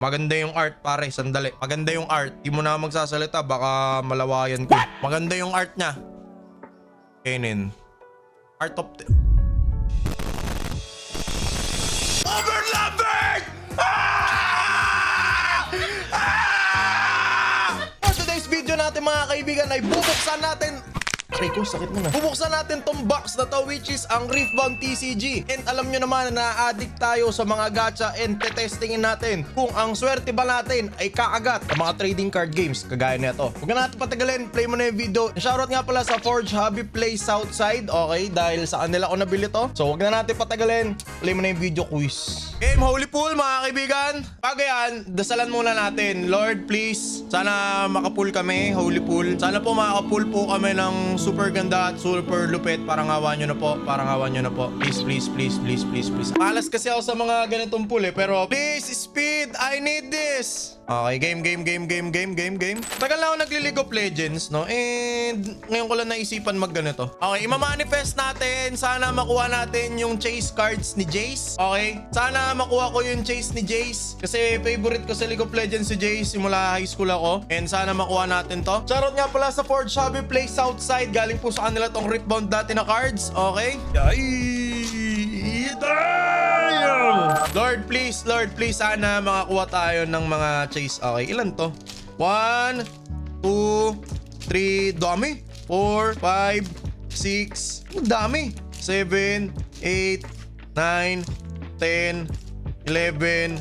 Maganda yung art, pare. Sandali. Maganda yung art. Di mo na magsasalita. Baka malawayan ko. Maganda yung art niya. Kenin. Art of the... Overlapping! For today's video natin mga kaibigan ay bubuksan natin... Aray ko, sakit na. Bubuksan natin tong box na to, which is ang Riftbound TCG. And alam nyo naman na addict tayo sa mga gacha and tetestingin natin kung ang swerte ba natin ay kaagat sa mga trading card games kagaya nito. Huwag na natin patagalin, play mo na yung video. Shoutout nga pala sa Forge Hobby Play Southside, okay? Dahil sa kanila ko nabili to. So huwag na natin patagalin, play mo na yung video quiz. Game Holy Pool mga kaibigan. Bago yan, dasalan muna natin. Lord, please, sana makapool kami, Holy Pool. Sana po makapool po kami ng super ganda at super lupit. Parang awa nyo na po. Parang awa nyo na po. Please, please, please, please, please, please. Malas kasi ako sa mga ganitong pool eh. Pero please, speed. I need this. Okay, game. Tagal na ako nagli-League of Legends, no? And ngayon ko lang naisipan mag-ganito. Okay, ima-manifest natin. Sana makuha natin yung chase cards ni Jace. Okay? Sana makuha ko yung chase ni Jace. Kasi favorite ko sa League of Legends si Jace simula high school ako. And sana makuha natin to. Shoutout nga pala sa Forge Hobby Play Southside. Galing po sa kanila tong Riftbound dati na cards. Okay? Lord, please, sana makakuha tayo ng mga chase. Okay, ilan to? 1, 2, 3, dami. 4, 5, 6, dami. 7, 8, 9, 10, 11,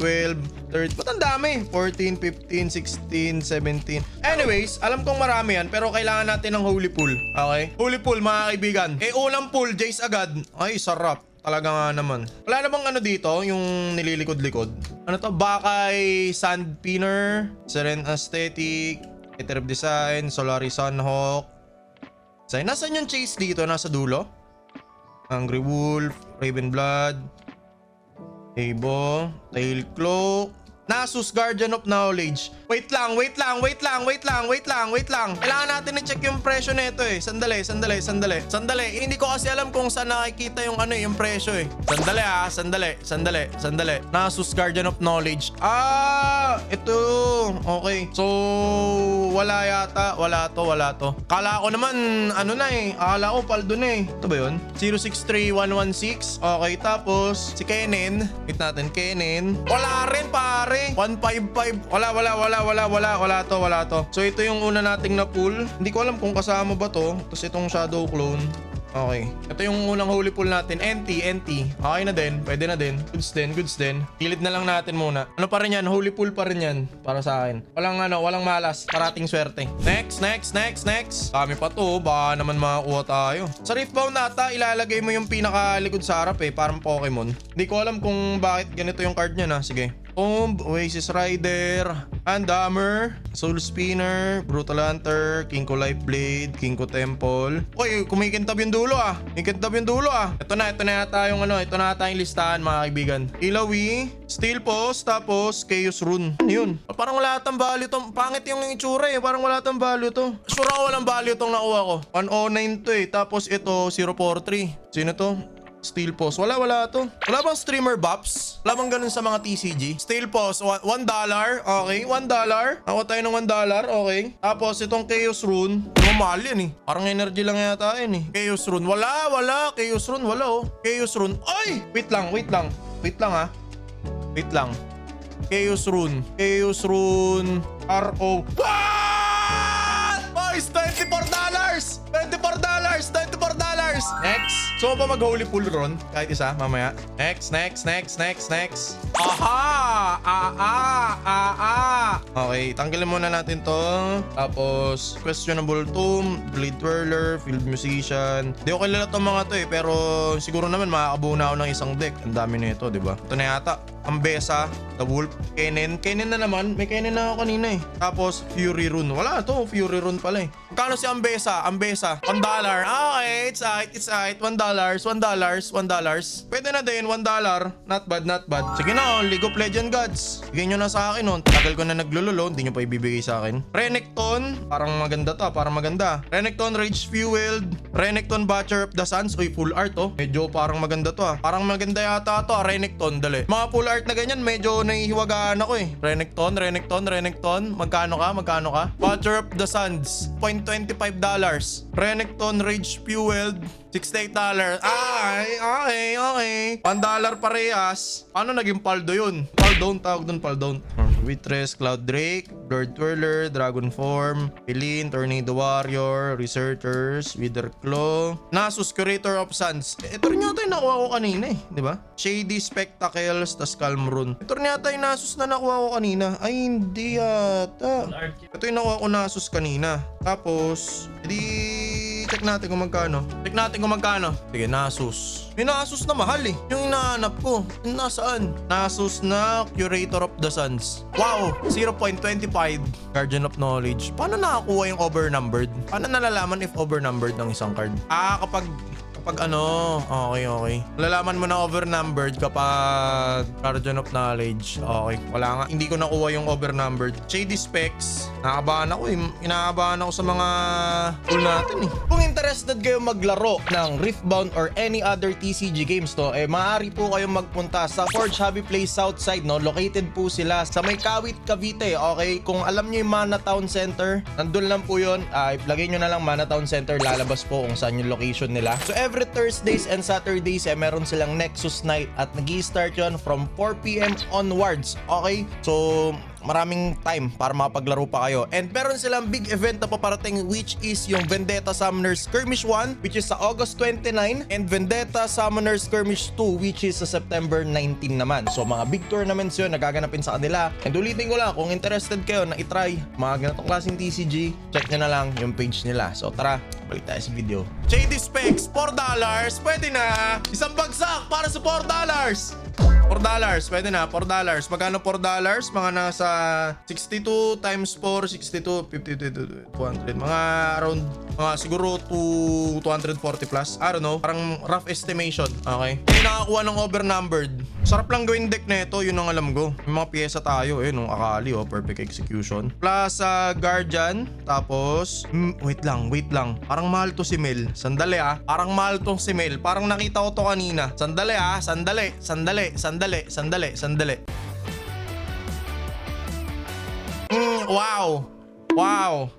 12, 13. Ba't ang dami? 14, 15, 16, 17. Anyways, alam kong marami yan pero kailangan natin ng Holy Pool. Okay? Holy Pool mga kaibigan. Unang pool, Jace agad. Ay, sarap. Talaga nga naman. Wala na bang ano dito? Yung nililikod-likod? Ano to? Bakay, Sand Pinner, Seren Aesthetic, Eterb Design, Solari Sunhawk. Nasaan yung chase dito? Nasa dulo? Angry Wolf, Raven Blood, Abo, Tail Cloak, Nasus Guardian of Knowledge. Wait lang. Kailangan natin i-check yung presyo nito eh. Sandali. Hindi ko kasi alam kung saan nakikita yung ano yung presyo eh. Sandali. Nasus Guardian of Knowledge. Ito. Okay. So, wala yata. Wala to. Kala ko naman, ano na eh. Akala ko paldo na eh. Ito ba yun? 063116. Okay, tapos si Kenin. Wait natin, Kenin. Wala rin pare. 155. Wala to. So ito yung una nating na pool. Hindi ko alam kung kasama ba to. Tapos itong Shadow Clone. Okay. Ito yung unang Holy Pool natin. NT. Okay na din. Pwede na din. Goods din. Kilid na lang natin muna. Ano pa rin yan? Holy Pool pa rin yan. Para sa akin. Walang malas. Parating swerte. Next. Kami pa to. Baka naman makakuha tayo. Sa Riftbound nata, ilalagay mo yung pinakalikod sa harap eh. Parang Pokemon. Hindi ko alam kung bakit ganito yung card niya na. Sige. Tomb, Oasis Rider, Handhammer, Soul Spinner, Brutal Hunter, Kinko Life Blade, Kinko Temple. Uy, kumikintab yung dulo ah. Ito na yata yung ito na yata yung listahan mga kaibigan. Ilawi, Steel Post, tapos Chaos Rune. Ano yun? Parang wala tang value to. Pangit yung itsura eh. Parang wala tang value to. Sure ako walang value tong nakuha ko. 109 to eh. Tapos ito 043. Sino to? Steel Post. Wala to. Wala bang streamer buffs? Wala bang ganun sa mga TCG? Steel Post, $1. Okay, $1. Ako tayo ng $1. Okay. Tapos itong Chaos Rune. Mahal yan eh. Parang energy lang yata yan eh. Chaos Rune. Wala. Chaos Rune. Wala oh. Chaos Rune. Ay! Wait lang ha. Chaos Rune. RO. What? Boys, $24. Next. So ba mag-Holy Pool ron? Kahit isa, mamaya. Next. Okay, tanggalin muna natin to. Tapos, Questionable Tomb, Blade Twirler, Field Musician. Di ko kilala itong mga to eh, pero siguro naman makakabuo na ako ng isang deck. Ang dami na ito, diba? Ito na yata. Ambessa, The Wolf, Kennen na naman. May Kennen na ako kanina eh. Tapos, Fury Rune. Wala to, Fury Rune pala eh. Magkano si Ambessa? $1. Okay, it's right. $1. Pwede na din, $1. Not bad. Sige na, League of Legends gods. Bigyan nyo na sa akin, tagal ko na naglulolo, hindi nyo pa ibibigay sa akin. Renekton, parang maganda. Renekton Rage Fueled, Renekton Butcher of the Suns. Uy, full art Medyo parang maganda to Parang maganda yata to Renekton, dali. Mga full art na ganyan, medyo nahihiwagaan ako eh. Renekton. Magkano ka? Watcher of the Suns, $0.25. Renekton Rage Fueled, $68. Okay. $1 parehas. Ano naging paldo yun? Paldown, tawag dun, paldown. Withress, Cloud Drake, Lord Twirler, Dragon Form, Pilin, Tornado Warrior, Researchers, Wither Claw, Nasus, Curator of Suns. Ito rin yata yung nakuha ko kanina eh, di ba? Shady Spectacles, tas Calm Rune. Ito rin yata yung Nasus na nakuha ko kanina. Ay, hindi yata. Ito yung nakuha ko Nasus kanina. Tapos, check natin kung magkano. Sige, Nasus. May Nasus na mahal eh. Yung hinahanap ko. Yung nasaan? Nasus na Curator of the Suns. Wow! 0.25 Guardian of Knowledge. Paano nakakuha yung overnumbered? Paano nalalaman if overnumbered ng isang card? Kapag okay. Lalaman mo na overnumbered kapag Guardian of Knowledge. Okay. Wala nga. Hindi ko nakuha yung overnumbered. Shady Specs. Nakakabahan ako eh. Inaabahan ako sa mga tool natin eh. Kung interested kayo maglaro ng Riftbound or any other TCG games to, maaari po kayong magpunta sa Forge Hobby Place Southside, no? Located po sila sa May Kawit, Cavite. Okay. Kung alam nyo yung Mana Town Center, nandun lang po yun. Ilagay nyo na lang Mana Town Center. Lalabas po kung saan yung location nila. So every Thursdays and Saturdays meron silang Nexus Night at nag-i-start yun from 4 PM onwards. Okay? So maraming time para mapaglaro pa kayo. And meron silang big event na paparating, which is yung Vendetta Summoners Skirmish 1, which is sa August 29, and Vendetta Summoners Skirmish 2, which is sa September 19 naman. So mga big tournaments yun nagaganapin sa kanila. And ulitin ko lang, kung interested kayo na itry mga ganitong klaseng TCG, check nyo na lang yung page nila. So tara, balik tayo sa video. Shady Specs, $4. Pwede na. Isang bagsak para sa $4. $4, pwede na, $4. Magkano $4? Mga nasa 62 times 4, 62, 52, 200. Mga around, siguro 240 plus. I don't know, parang rough estimation. Okay. Hindi nakakuha ng overnumbered. Sarap lang gawin deck na ito, yun ang alam ko. May mga pyesa tayo, nung Akali, perfect execution. Plus Guardian, tapos, wait lang. Parang mahal to si Mel. Sandali parang mahal tong si Mel. Parang nakita ko to kanina. Sandali. Wow.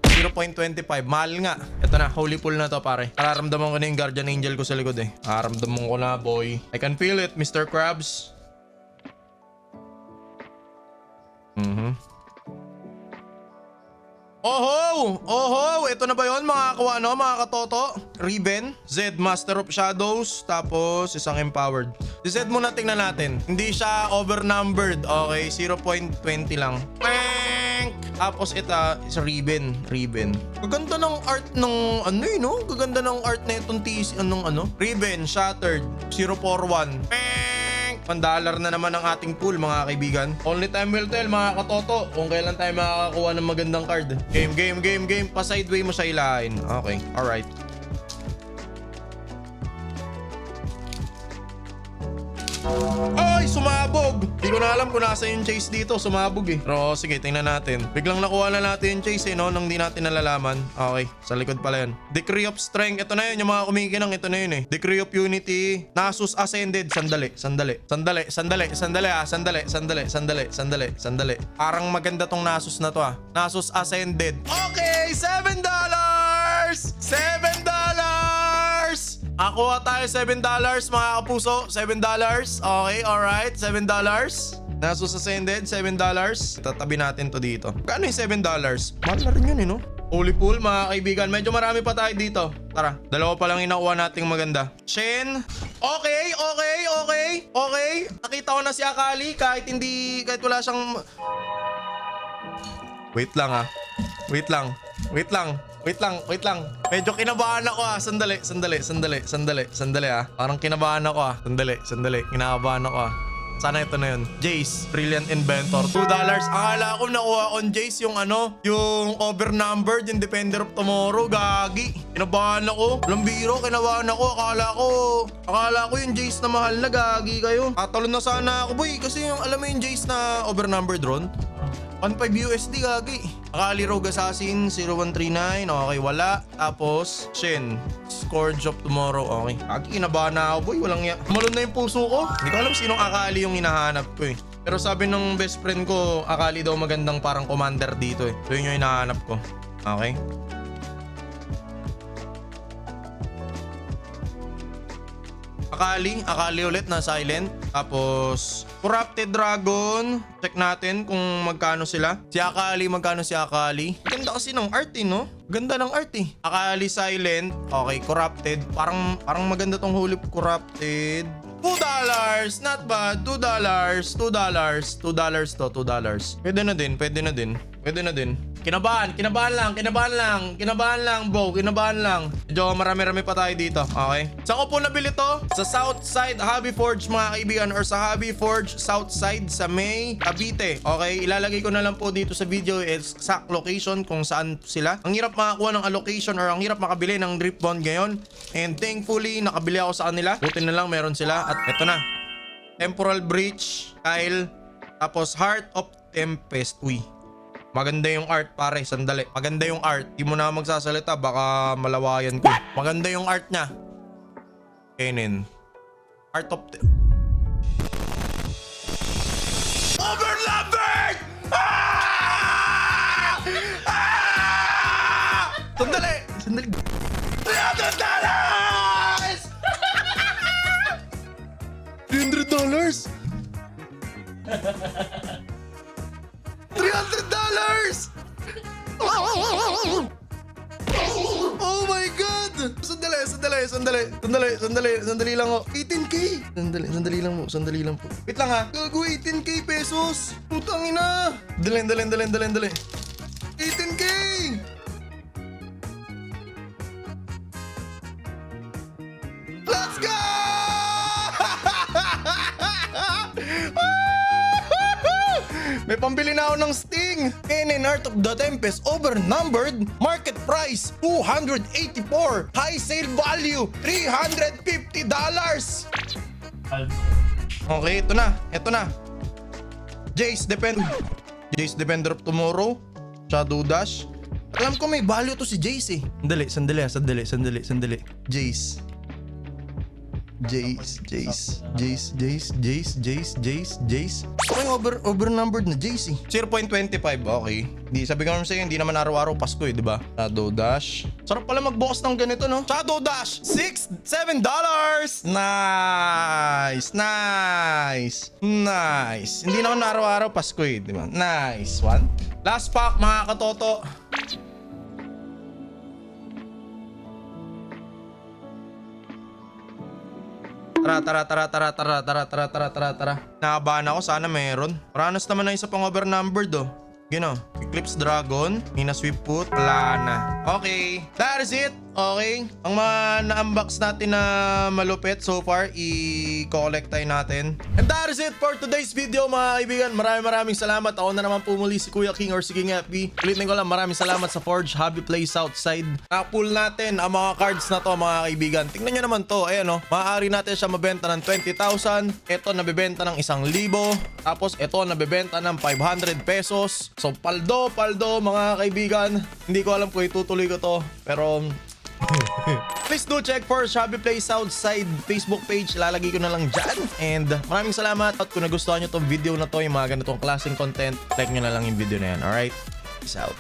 0.25. Mahal nga. Ito na. Holy pull na to, pare. Nararamdaman ko na yung Guardian Angel ko sa likod eh. Nararamdaman ko na, boy. I can feel it, Mr. Krabs. Oho! Ito na ba yun mga katoto? Riven, Zed, Master of Shadows, tapos isang Empowered. Si Zed muna tingnan natin. Hindi siya overnumbered. Okay, 0.20 lang. Tapos ito is Riven. Gaganda ng art ng Gaganda ng art na itong Riven, Shattered, 041. $1 na naman ang ating pool mga kaibigan. Only time will tell mga katoto kung kailan tayo makakakuha ng magandang card. Game. Pa-sideway mo siya ilahin. Okay, alright. Ay, sumabog! Hindi ko na alam kung nasa yung chase dito. Sumabog eh. Pero sige, tingnan natin. Biglang nakuha na natin yung chase nang di natin nalalaman. Okay, sa likod pala yun. Decree of Strength. Ito na yun, yung mga kumikinang. Ito na yun eh. Decree of Unity. Nasus Ascended. Sandali. Parang maganda tong Nasus na to Nasus Ascended. Okay, $7! Ako tayo $7 mga kapuso. $7. Okay, alright. $7. Nasus Ascended, $7. Tatabi natin to dito. Kano yung $7? Mahal na rin yun Holy pool mga kaibigan. Medyo marami pa tayo dito. Tara, dalawa pa lang inakuha nating maganda. Shen. Okay. Nakita ko na si Akali kahit wala siyang... Wait lang. Medyo kinabahan ako Sandali Parang kinabahan ako Sandali. Kinakabahan ako Sana ito na yun. Jace, Brilliant Inventor. $2. Akala ko nakuha on Jace yung yung overnumbered, yung Defender of Tomorrow. Gagi. Kinabahan ako. Lambiro, kinabahan ako. Akala ko yung Jace na mahal na. Gagi kayo. Tatalon na sana ako, boy. Kasi alam mo yung Jace na overnumbered ron? 1.5 USD gagi. Akali Rogue Assassin 0139. Okay, wala. Tapos Shen, Scourge of Tomorrow. Okay. Gagi, kinabahan na ako, boy. Walang Malun na yung puso ko. Hindi ko alam sinong Akali yung hinahanap ko eh. Pero sabi ng best friend ko, akali daw magandang parang commander dito eh. So yun yung hinahanap ko. Okay. Akali ulit na silent. Tapos, Corrupted Dragon. Check natin kung magkano sila. Si Akali, magkano si Akali? Ganda kasi ng art eh, no? Ganda ng art eh. Akali silent. Okay, Corrupted. Parang maganda tong hulip. Corrupted. $2. Not bad. $2. $2 to $2. Pwede na din. Kinabahan lang bro, kinabahan lang. Medyo marami-rami pa tayo dito, okay? Saan ko po nabili to? Sa Southside Hobby Forge mga kaibigan, or sa Hobby Forge Southside sa May, Cavite. Okay, ilalagay ko na lang po dito sa video exact location kung saan sila. Ang hirap makakuha ng allocation or ang hirap makabili ng drip bond ngayon. And thankfully, nakabili ako sa kanila. Buti na lang meron sila. At eto na. Temporal Breach, Kyle, tapos Heart of Tempest. Uy. Maganda yung art pare, sandali. Maganda yung art. Di mo na magsasalita, baka malawayan ko. Maganda yung art niya. Kenin. Art of Overlapping! Ah! Ah! Sandali! $300! $300? $300! Oh my God! Sandali lang ako. 18K! Sandali lang po. Wait lang ha. Gago, 18K pesos! Putang ina! Dali. 18K! Let's go! May pambili na ako ng Sting. Kenin Heart of the Tempest overnumbered. Market price $284. High sale value $350. Okay, ito na. Jace Defender of Tomorrow. Shadow Dash. Alam ko may value to si Jace eh. Sandali. Jace. Okay, overnumbered na Jace eh. 0.25, okay. Sabi ko naman sa'yo, hindi naman araw-araw Pasko eh, di ba? Shadow Dash. Sarap pala mag-box ng ganito, no? Shadow Dash! $7! Nice! Hindi naman araw-araw Pasko eh, di ba? Nice one. Last pack, mga katoto. Tara. Nakabahan ako, sana meron. Ranas naman na isa pang overnumbered oh. Eclipse Dragon, Mina Swiftfoot, wala na. Okay, that is it. Okay, ang mga na-unbox natin na malupit so far, i-collect tayo natin. And that is it for today's video mga kaibigan. Maraming salamat. Ako na naman pumuli si Kuya King or si King FB. Ulitin ko lang, maraming salamat sa Forge Hobby Place Outside. Na-pull natin ang mga cards na to mga kaibigan. Tingnan nyo naman to, ayan o. Maaari natin siya mabenta ng 20,000. Ito nabibenta ng 1,000. Tapos ito nabibenta ng 500 pesos. So paldo mga kaibigan. Hindi ko alam kung itutuloy ko to, pero please do check for Hobby Place Outside Facebook page. Lalagay ko na lang dyan. And maraming salamat. At kung nagustuhan nyo tong video na to, yung mga ganitong klaseng content, like nyo na lang yung video na yan. Alright? Peace out.